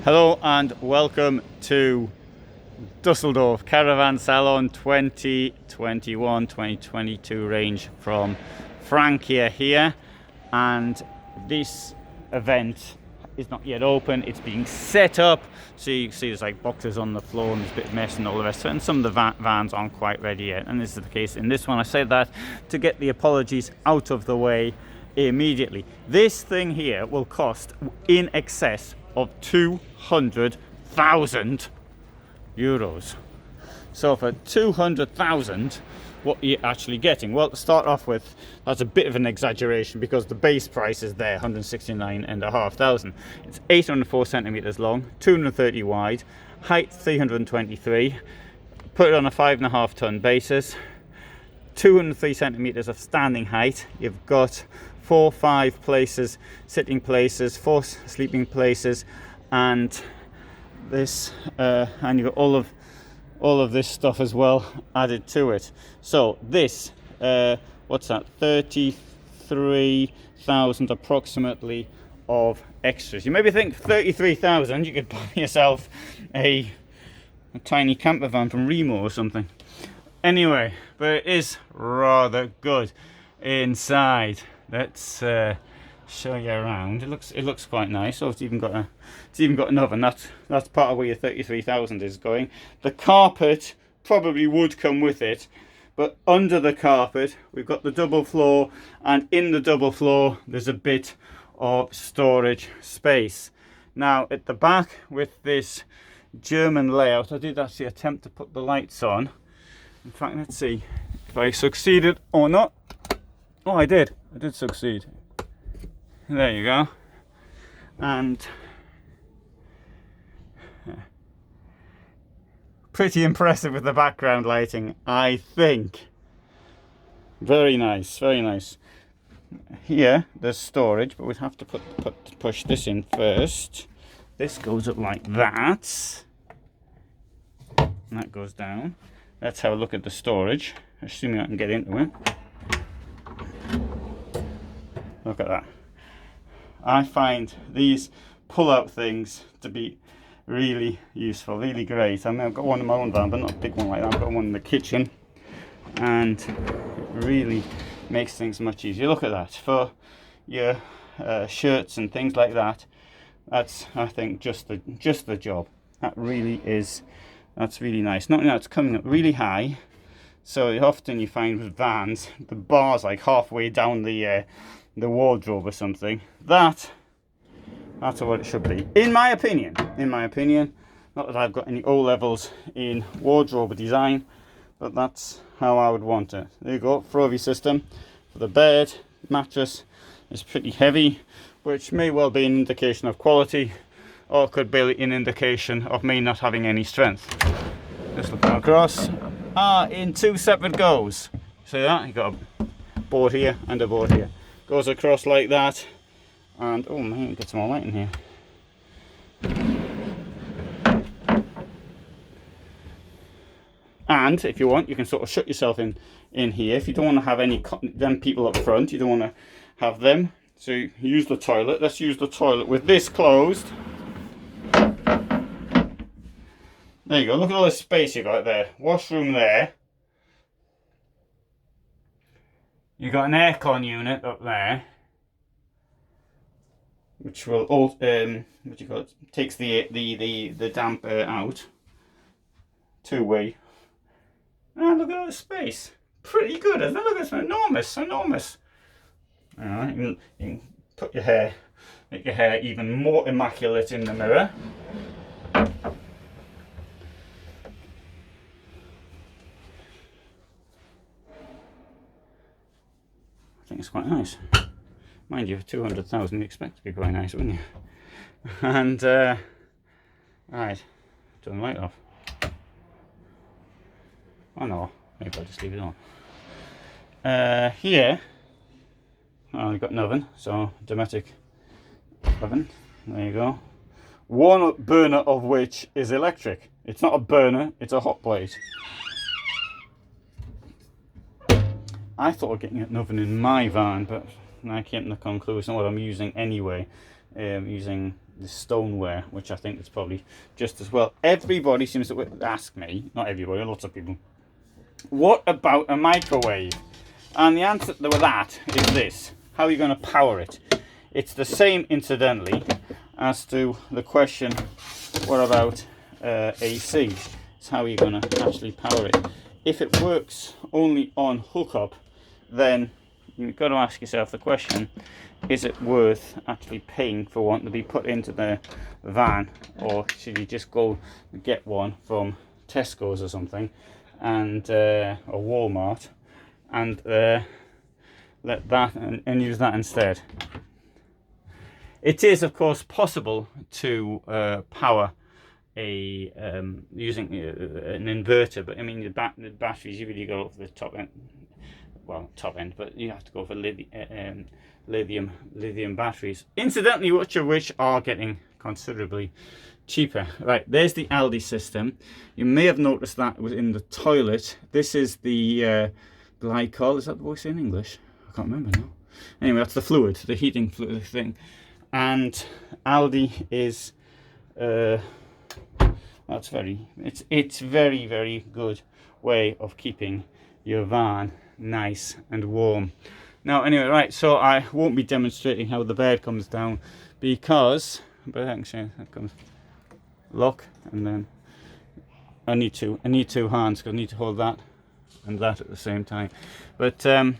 Hello and welcome to Dusseldorf Caravan Salon 2021-2022 range from Frankia here, and this event is not yet open. It's being set up, so you see there's like boxes on the floor and there's a bit of mess and all the rest of it, and some of the vans aren't quite ready yet, and this is the case in this one. I said that to get the apologies out of the way immediately. This thing here will cost in excess of 200,000 euros. So for 200,000, what are you actually getting? Well, to start off with, that's a bit of an exaggeration because the base price is there, 169,500. It's 804 centimeters long, 230 wide, height 323. Put it on a 5.5 ton basis, 203 centimeters of standing height. You've got 5 places, sitting places, 4 sleeping places, and this, and you've got all of this stuff as well added to it. So this, what's that? 33,000 approximately of extras. You maybe think 33,000, you could buy yourself a tiny camper van from Remo or something. Anyway, but it is rather good inside. Let's show you around. It looks quite nice. So it's even got an oven. That's part of where your 33,000 is going. The carpet probably would come with it, but under the carpet we've got the double floor, and in the double floor there's a bit of storage space. Now at the back with this German layout, I did actually attempt to put the lights on. In fact, let's see if I succeeded or not. Oh, I did succeed. There you go. And pretty impressive with the background lighting, I think. Very nice, very nice. Here there's storage, but we'd have to push this in first. This goes up like that, and that goes down. Let's have a look at the storage, assuming I can get into it. Look at that. I find these pull-out things to be really useful, really great. I mean, I've got one in my own van, but not a big one like that. I've got one in the kitchen, and it really makes things much easier. Look at that. For your shirts and things like that, that's, I think, just the job. That's really nice. Not only that, it's coming up really high, so often you find with vans the bar's like halfway down the wardrobe or something. That's what it should be, in my opinion. Not that I've got any O levels in wardrobe design, but that's how I would want it. There you go. Frovey system for the bed. Mattress is pretty heavy, which may well be an indication of quality, or could be an indication of me not having any strength. Just looking across. In 2 separate goes. See that? You got a board here and a board here. Goes across like that, and oh man, get some more light in here. And if you want, you can sort of shut yourself in here. If you don't want to have any them people up front, you don't want to have them. So you use the toilet. Let's use the toilet with this closed. There you go. Look at all the space you got there. Washroom there. You got an aircon unit up there, which will what do you call it? Takes the damp air out. 2-way. And look at all the space. Pretty good, isn't it? Look, it's enormous. Alright, you can put your hair, make your hair even more immaculate in the mirror. I think it's quite nice. Mind you, 200,000 you expect to be quite nice, wouldn't you? And, right, turn the light off. Oh no, maybe I'll just leave it on. Here, we've got an oven, so Dometic Oven, there you go. One burner of which is electric. It's not a burner, it's a hot plate. I thought of getting an oven in my van, but I came to the conclusion what I'm using anyway. Using the stoneware, which I think is probably just as well. Everybody seems to ask me, not everybody, lots of people, what about a microwave? And the answer to that is this: how are you going to power it? It's the same, incidentally, as to the question, what about AC? It's how are you going to actually power it? If it works only on hookup, then you've got to ask yourself the question, is it worth actually paying for one to be put into the van, or should you just go and get one from Tesco's or something, and or Walmart, and let that and use that instead? It is, of course, possible to power a using an inverter, but I mean the batteries, you really go for the top end. Well, top end, but you have to go for lithium batteries. Incidentally, which are getting considerably cheaper. Right, there's the Aldi system. You may have noticed that was in the toilet. This is the glycol. Is that what we say in English? I can't remember now. Anyway, that's the fluid, the heating fluid thing. And Aldi is it's very, very good way of keeping your van nice and warm. Now anyway, right, so I won't be demonstrating how the bed comes down, because but actually that comes lock, and then I need two hands, because I need to hold that and that at the same time, but and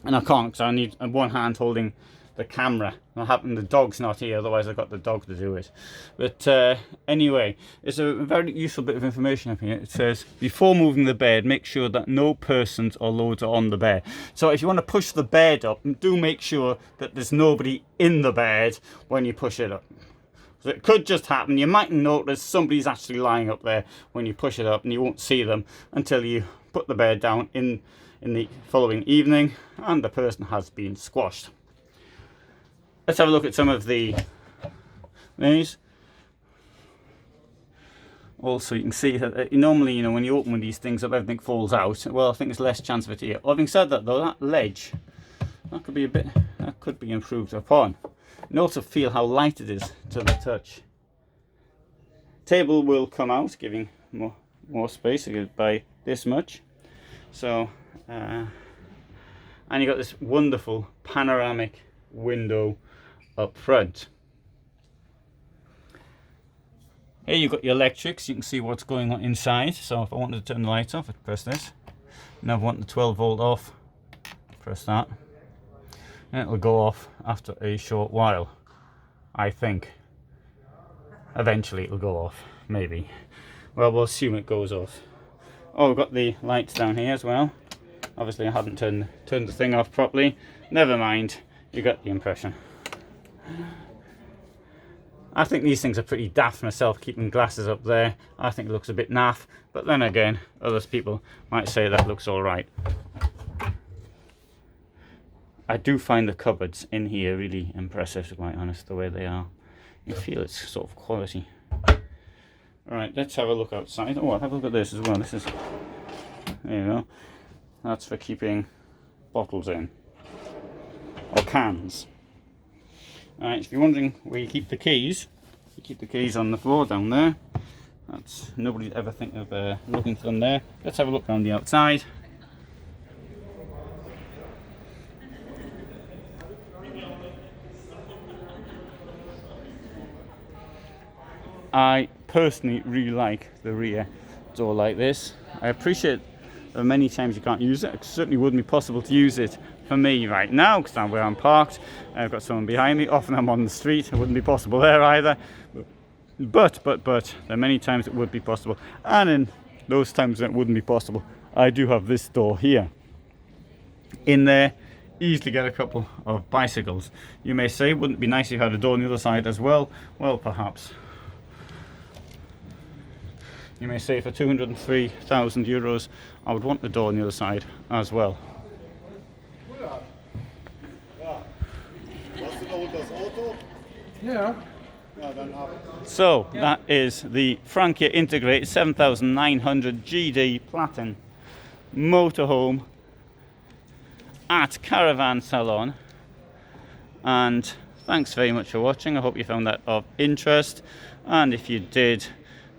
I can't, because I need one hand holding the camera. The dog's not here, otherwise I've got the dog to do it. But anyway, it's a very useful bit of information up here. It says, before moving the bed, make sure that no persons or loads are on the bed. So if you want to push the bed up, do make sure that there's nobody in the bed when you push it up. So it could just happen, you might notice somebody's actually lying up there when you push it up, and you won't see them until you put the bed down in the following evening and the person has been squashed. Let's have a look at some of these. Also, you can see that normally, when you open these things up, everything falls out. Well, I think there's less chance of it here. Having said that, though, that ledge, that could be improved upon. And also feel how light it is to the touch. Table will come out, giving more space by this much. So, and you got this wonderful panoramic window up front. Here you've got your electrics. You can see what's going on inside. So if I wanted to turn the lights off, I'd press this. Now if I want the 12 volt off, press that, and it'll go off after a short while. I think eventually it'll go off, maybe. Well, we'll assume it goes off. Oh, we've got the lights down here as well. Obviously I hadn't turned the thing off properly. Never mind, you got the impression. I think these things are pretty daft myself, keeping glasses up there. I think it looks a bit naff, but then again, other people might say that looks alright. I do find the cupboards in here really impressive, to be quite honest, the way they are. You feel it's sort of quality. Alright, let's have a look outside. Oh, I'll have a look at this as well. This is, there you go. That's for keeping bottles in, or cans. Alright, if you're wondering where you keep the keys on the floor down there. That's, nobody ever think of looking for them there. Let's have a look around the outside. I personally really like the rear door like this. I appreciate that many times you can't use it. It certainly wouldn't be possible to use it for me right now, because I'm where I'm parked. I've got someone behind me. Often I'm on the street. It wouldn't be possible there either. But there are many times it would be possible. And in those times when it wouldn't be possible, I do have this door here. In there, easily get a couple of bicycles. You may say, wouldn't it be nice if you had a door on the other side as well? Well, perhaps. You may say for 203,000 euros, I would want the door on the other side as well. So that is the Frankia Integrate 7900 GD Platin motorhome at Caravan Salon, and thanks very much for watching. I hope you found that of interest, and if you did,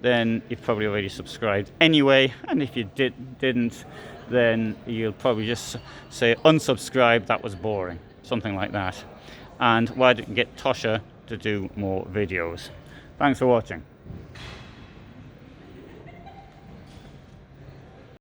then you've probably already subscribed anyway, and if you didn't, then you'll probably just say unsubscribe, that was boring, something like that. And why didn't you get Tosha to do more videos? Thanks for watching.